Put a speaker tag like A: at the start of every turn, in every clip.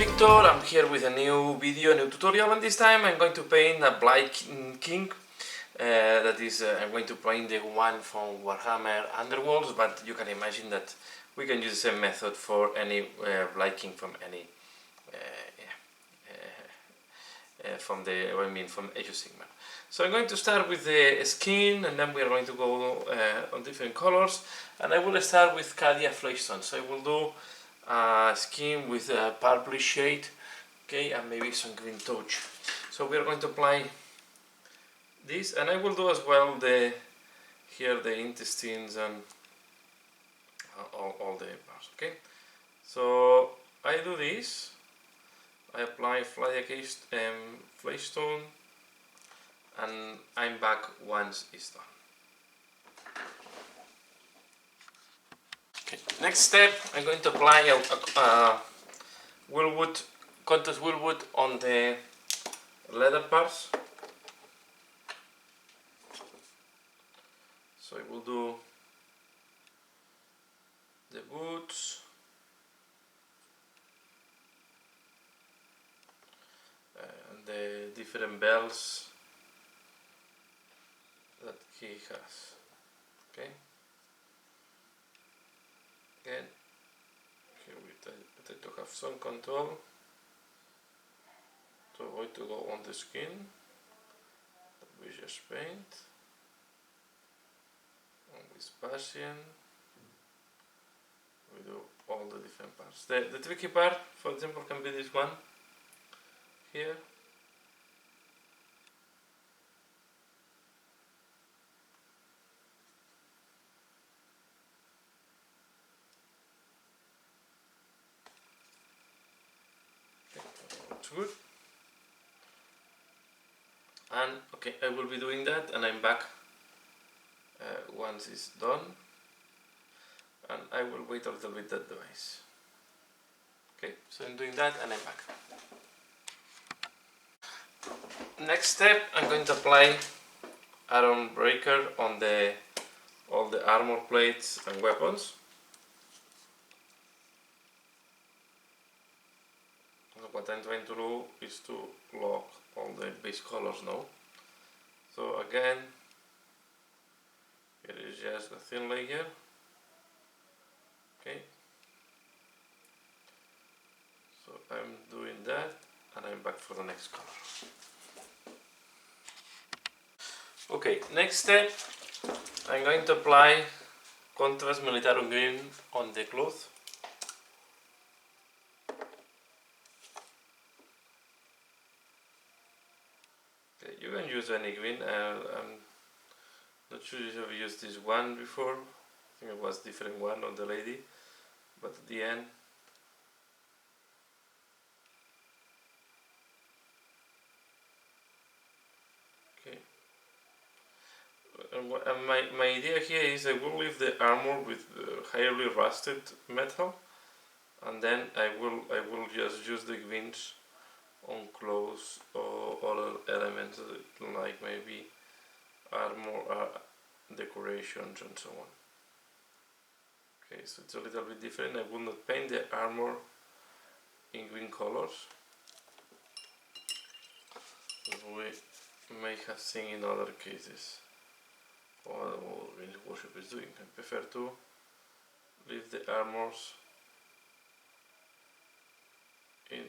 A: Victor, I'm here with a new video, a new tutorial, and this time I'm going to paint a Blightking. That is, I'm going to paint the one from Warhammer Underworlds, but you can imagine that we can use the same method for any Blightking from any from Age of Sigmar. So I'm going to start with the skin, and then we are going to go on different colors, and I will start with Cadia Flagstone. So I will do a skin with a purplish shade, okay, and maybe some green touch. So we are going to apply this, and I will do as well the intestines and all the parts. Okay, so I do this. I apply Flagstone, and I'm back once it's done. Okay. Next step, I'm going to apply contrast Willwood on the leather parts. So I will do the boots, and the different bells that he has. Okay. Again, here we try to have some control to avoid to go on the skin. We just paint and with passion. We do all the different parts. The tricky part, for example, can be this one here. Good. And okay, I will be doing that, and I'm back once it's done, and I will wait a little bit that device. Okay, so I'm doing that and I'm back. Next step, I'm going to apply Iron Breaker on all the armor plates and weapons. What I'm trying to do is to lock all the base colors now. So again, it is just a thin layer. Okay. So I'm doing that, and I'm back for the next color. Okay, next step, I'm going to apply contrast Militarum Green on the cloth. You can use any green. I'm not sure if I've used this one before. I think it was a different one on the lady, but at the end, okay. And my idea here is I will leave the armor with highly rusted metal, and then I will just use the greens on clothes or other elements like maybe armor, decorations and so on. Okay, so it's a little bit different. I will not paint the armor in green colors, as we may have seen in other cases or what Worship is doing. I prefer to leave the armors in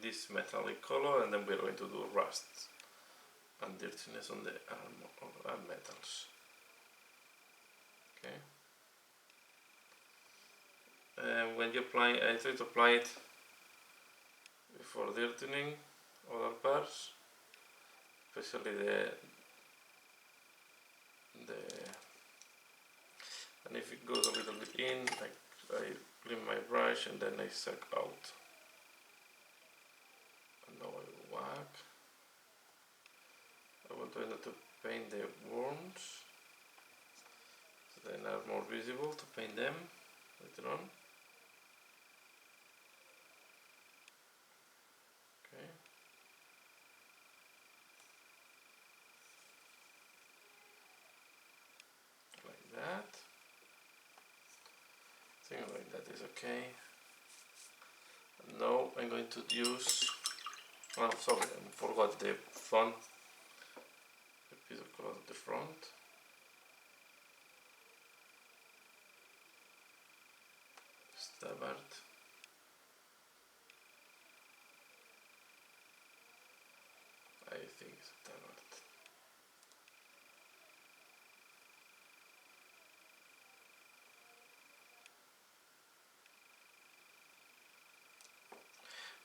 A: this metallic color, and then we're going to do rust and dirtiness on the armor and metals. Okay. And when you apply, I try to apply it before dirtening other parts, especially and if it goes a little bit in, I clean my brush and then I suck out. And now I whack. I will try not to paint the worms, so they are more visible to paint them later on. Okay. Like that. I think like that is okay. Now I'm going to use, oh sorry, I forgot the front, the piece of color at the front. Stabart. I think it's Stabart.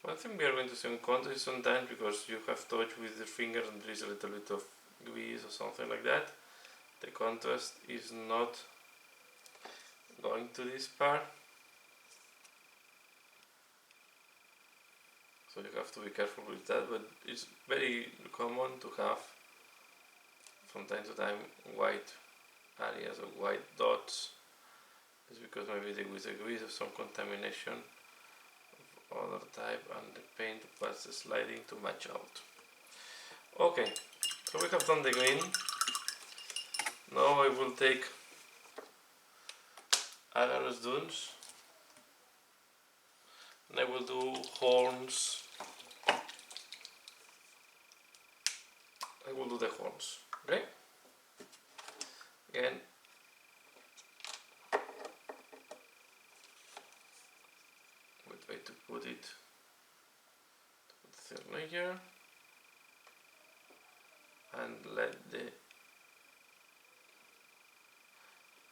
A: One thing we are going to see on contrast sometimes, because you have touched with the finger and there is a little bit of grease or something like that, the contrast is not going to this part. So you have to be careful with that, but it's very common to have from time to time white areas or white dots. It's because maybe there was a grease or some contamination of other type and the paint was sliding to match out. Okay, so we have done the green. Now I will take agarose dunes and I will do horns. I will do the horns, okay? Again, we try to put it to the third layer and let the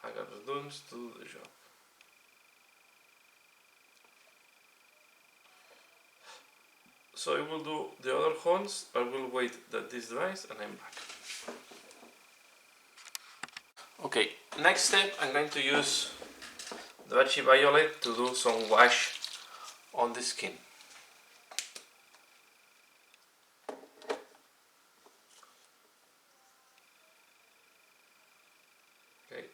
A: agarose dunes do the job. So I will do the other horns. I will wait that this dries and I'm back. Okay, next step I'm going to use the Virtue Violet to do some wash on the skin. Okay.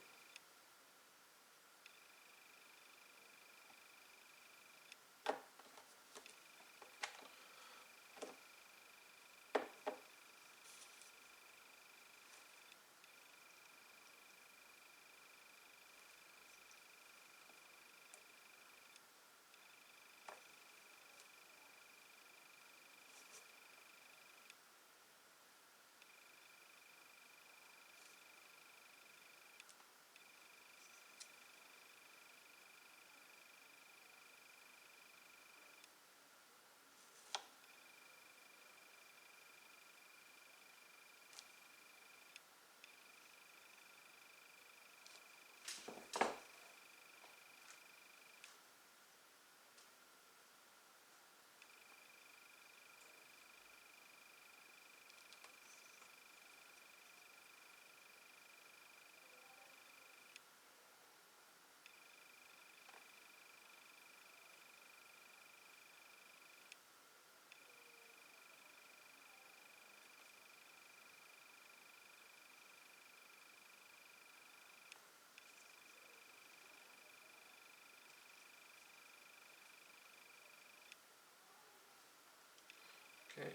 A: Okay,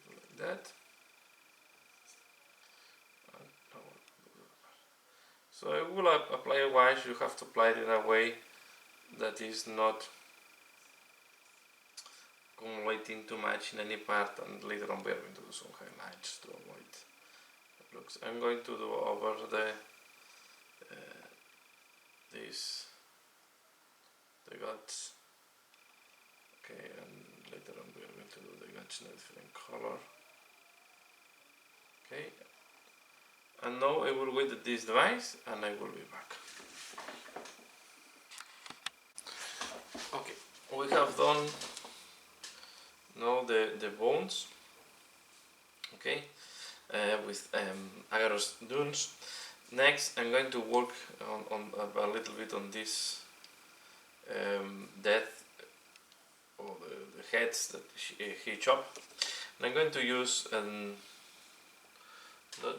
A: like that. So I will apply a wash. You have to apply it in a way that is not accumulating too much in any part, and later on we are going to do some highlights to avoid the looks. I'm going to do over the guts. Okay, and later on we are going to do the guts in a different color. Okay, and now I will wait that this dries and I will be back. Okay, we have done now the bones, okay, with agarose dunes. Next I'm going to work on a little bit on this death, or the heads that he chopped. And I'm going to use the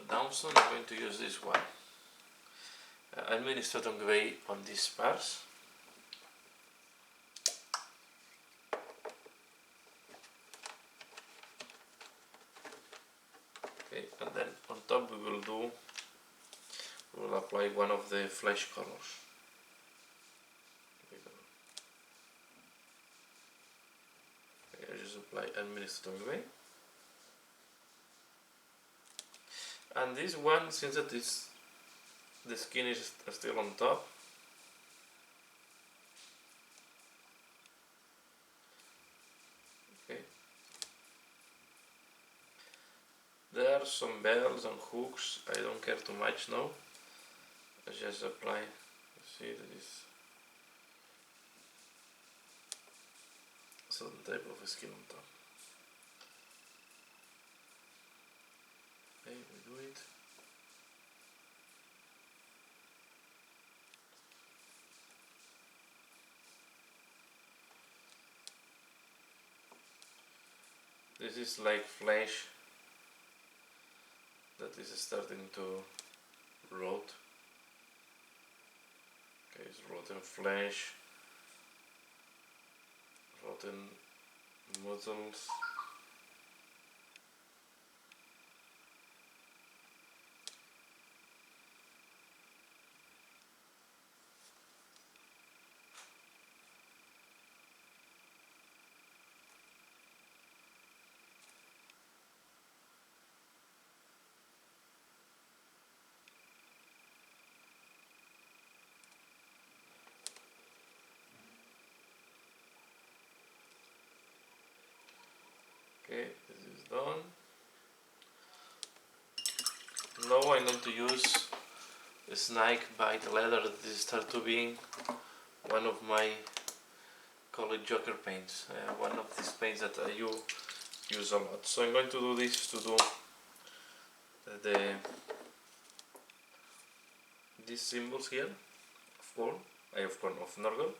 A: downstone. I'm going to use this one. Administered on grey on these parts. Okay, and then on top we will apply one of the flesh colors. just apply administrative way. And this one, since that is the skin is still on top, okay. There are some bells and hooks. I don't care too much now. I just apply. See, there is some type of skin on top. Okay, we do it. This is like flesh that is starting to rot. Okay, it's rotten flesh, rotten muscles. Okay, this is done. Now I'm going to use a snake bite leather. This start to being one of my colored Joker paints. One of these paints that I use a lot. So I'm going to do this to do these symbols here of corn, of Norgel.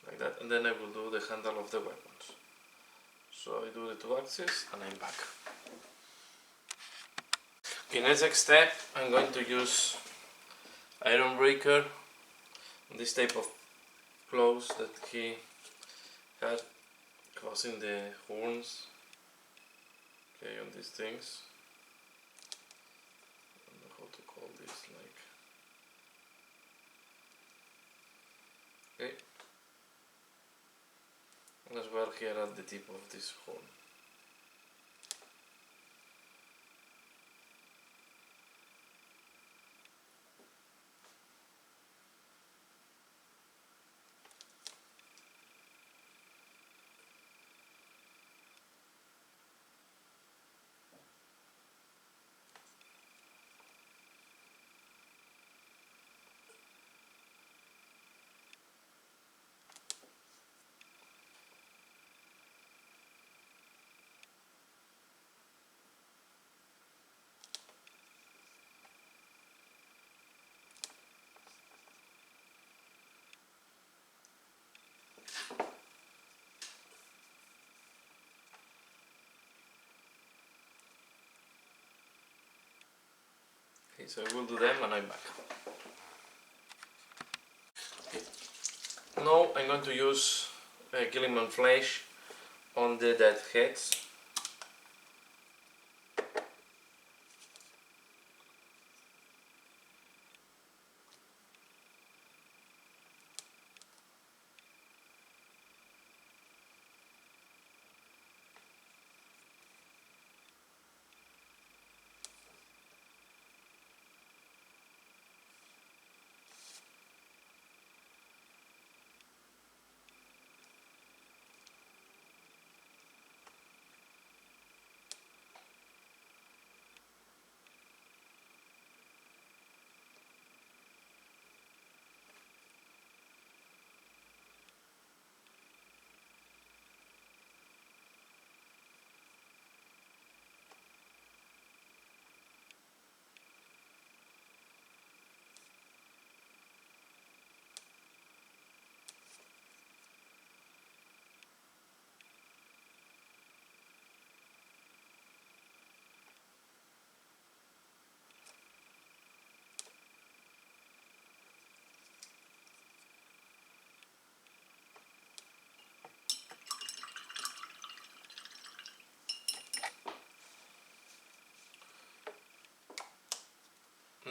A: Like that, and then I will do the handle of the weapons. So I do the 2 axes and I'm back. Okay, next step, I'm going to use Iron Breaker on this type of clothes that he had, causing the horns. Okay, on these things. I don't know how to call this, like. Okay. And as well here at the tip of this horn. Okay, so I will do them and I'm back. Okay. Now I'm going to use Gilliman flesh on the dead heads.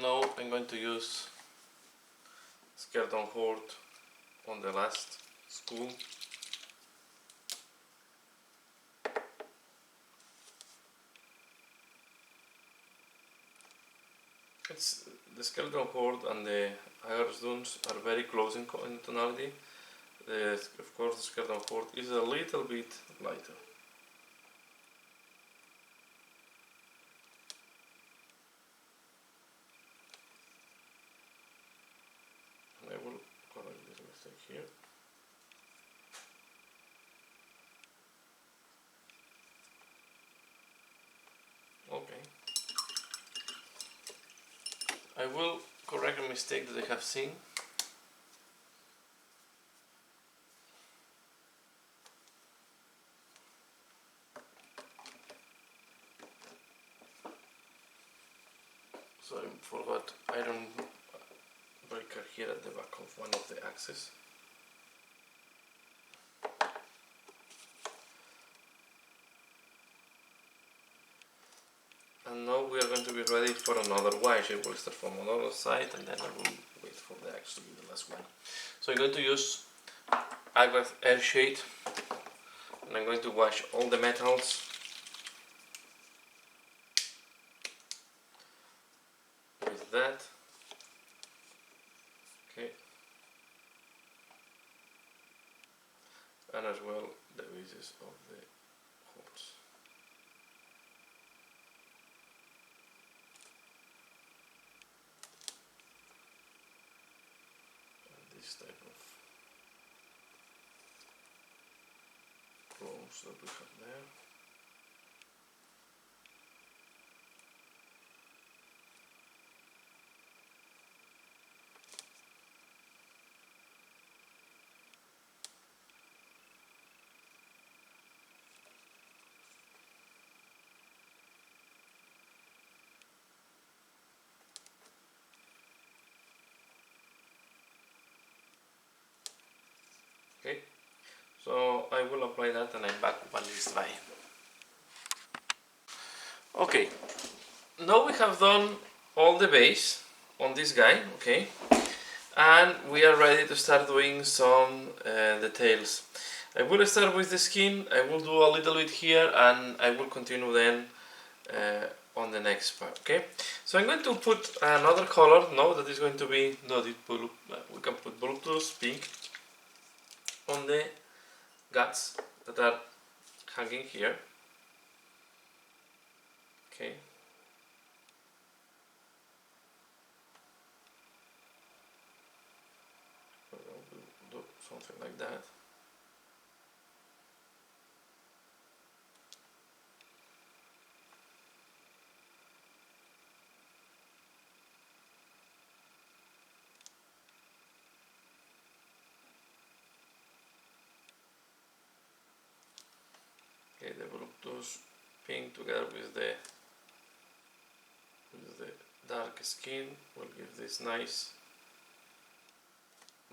A: Now I'm going to use skeleton horde on the last skull. The skeleton horde and the Agar's dunes are very close in tonality. Of course, the skeleton horde is a little bit lighter. And I will correct this mistake here. Okay. I will correct a mistake that I have seen. So I forgot iron breaker here at the back of one of the axes. And now we are going to be ready for another wash. I will start from another side and then I will wait for the axe to be the last one. So I'm going to use Agrath Airshade and I'm going to wash all the metals with that. Okay. And as well the bases of the holes. This type of clothes that we have there. Okay, so I will apply that and I'm back when it's dry. Okay, now we have done all the base on this guy, okay, and we are ready to start doing some details. I will start with the skin, I will do a little bit here and I will continue then on the next part, okay. So I'm going to put another color now that is going to be, we can put voluptuous pink on the guts that are hanging here. Okay. We'll do something like that. Okay, the voluptuous pink together with the dark skin will give this nice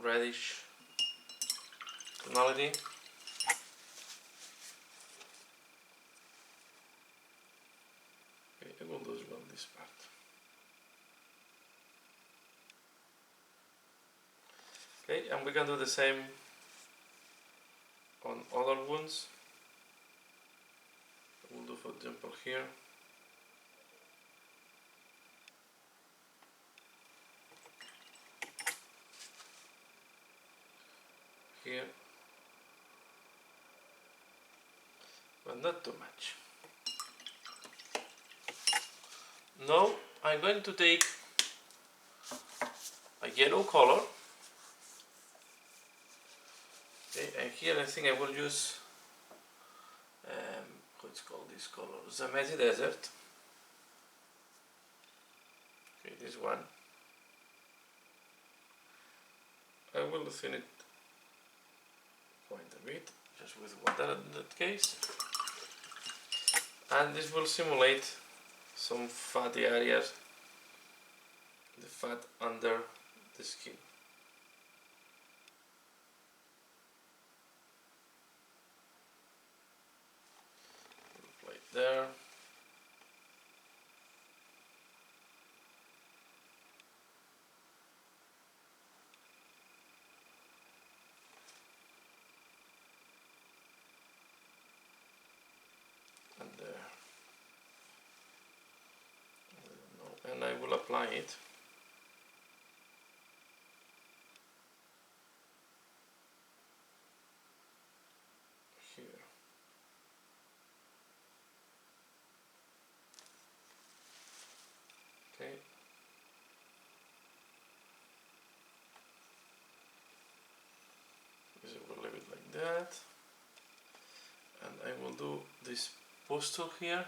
A: reddish tonality. Okay, I will do as well this part. Okay, and we can do the same on other wounds. We'll do, for example, here. Here. But not too much. Now I'm going to take a yellow color. Okay, and here I think I will use what's called this color, Zameti Desert. Okay, this one. I will thin it quite a bit, just with water in that case. And this will simulate some fatty areas, the fat under the skin. Right there. apply it. Here. Okay. So we'll leave it like that. And I will do this postal here.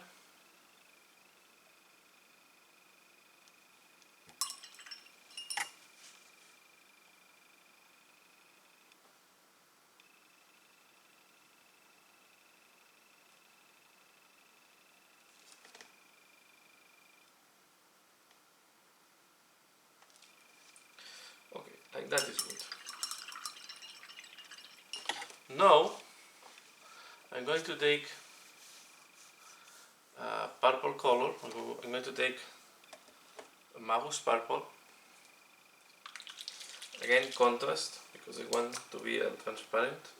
A: Okay, like that is good. Now I'm going to take purple color. I'm going to take Magus purple. Again, contrast, because I want to be transparent.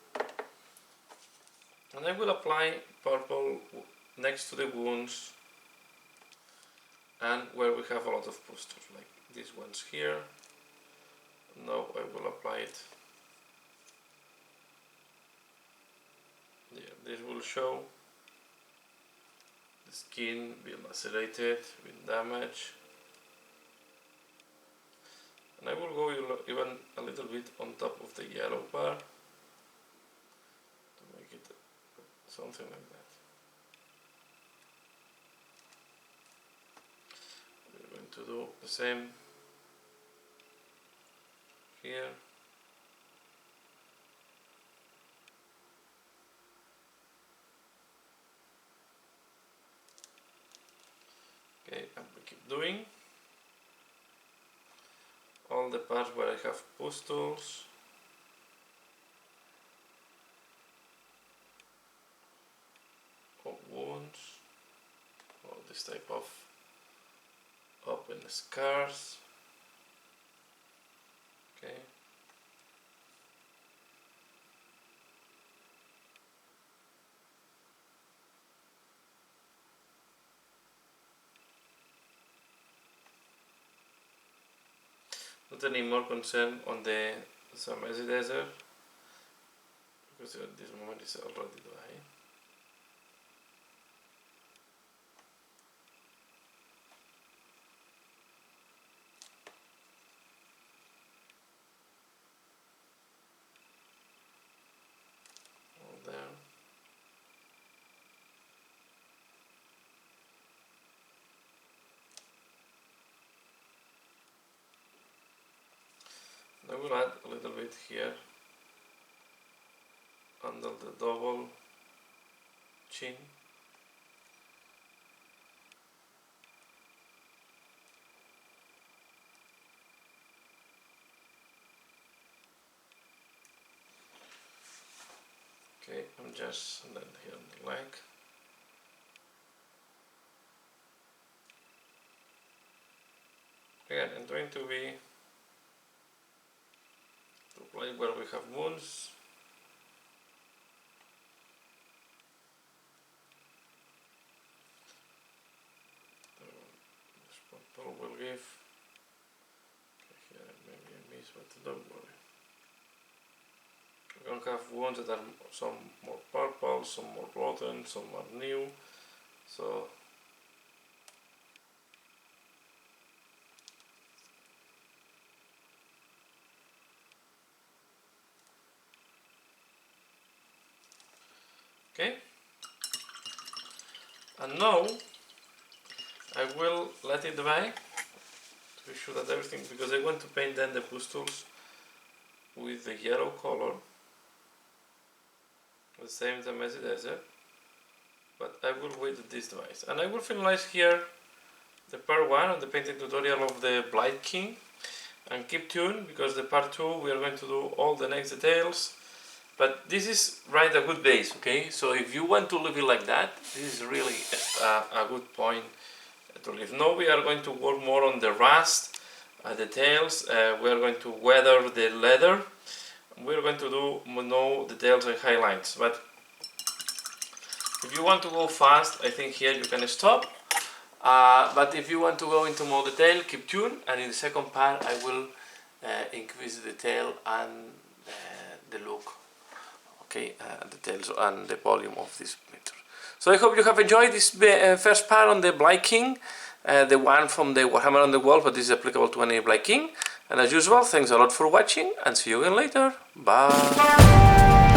A: And I will apply purple next to the wounds and where we have a lot of posters, like these ones here. Now I will apply it. Yeah, this will show the skin being lacerated with damage. And I will go even a little bit on top of the yellow part to make it something like that. We're going to do the same here. Okay, and we keep doing all the parts where I have pustules. Or wounds, or this type of open scars. Okay. Not any more concern on the Zambezi desert because at this moment it's already dry. All there. I will add a little bit here under the double chin. Okay, I'm just and then here on the leg. Again, I'm trying to play where we have wounds. This purple will give. Okay, here maybe I miss, but don't worry. We're going to have wounds that are some more purple, some more rotten, some are new. So okay, and now I will let it dry to be sure that everything, because I want to paint then the pustules with the yellow color, the same as the desert, but I will wait that this dries. And I will finalize here the part 1 of the painting tutorial of the Blightking, and keep tuned because the part 2 we are going to do all the next details. But this is right a good base, okay? So if you want to leave it like that, this is really a good point to leave. Now we are going to work more on the rust details. We are going to weather the leather. We are going to do no details and highlights. But if you want to go fast, I think here you can stop. But if you want to go into more detail, keep tuned, and in the second part I will increase the detail and the look, okay, details and the volume of this picture. So I hope you have enjoyed this first part on the Blightking, the one from the Warhammer on the Wall, but this is applicable to any Blightking. And as usual, thanks a lot for watching, and see you again later. Bye!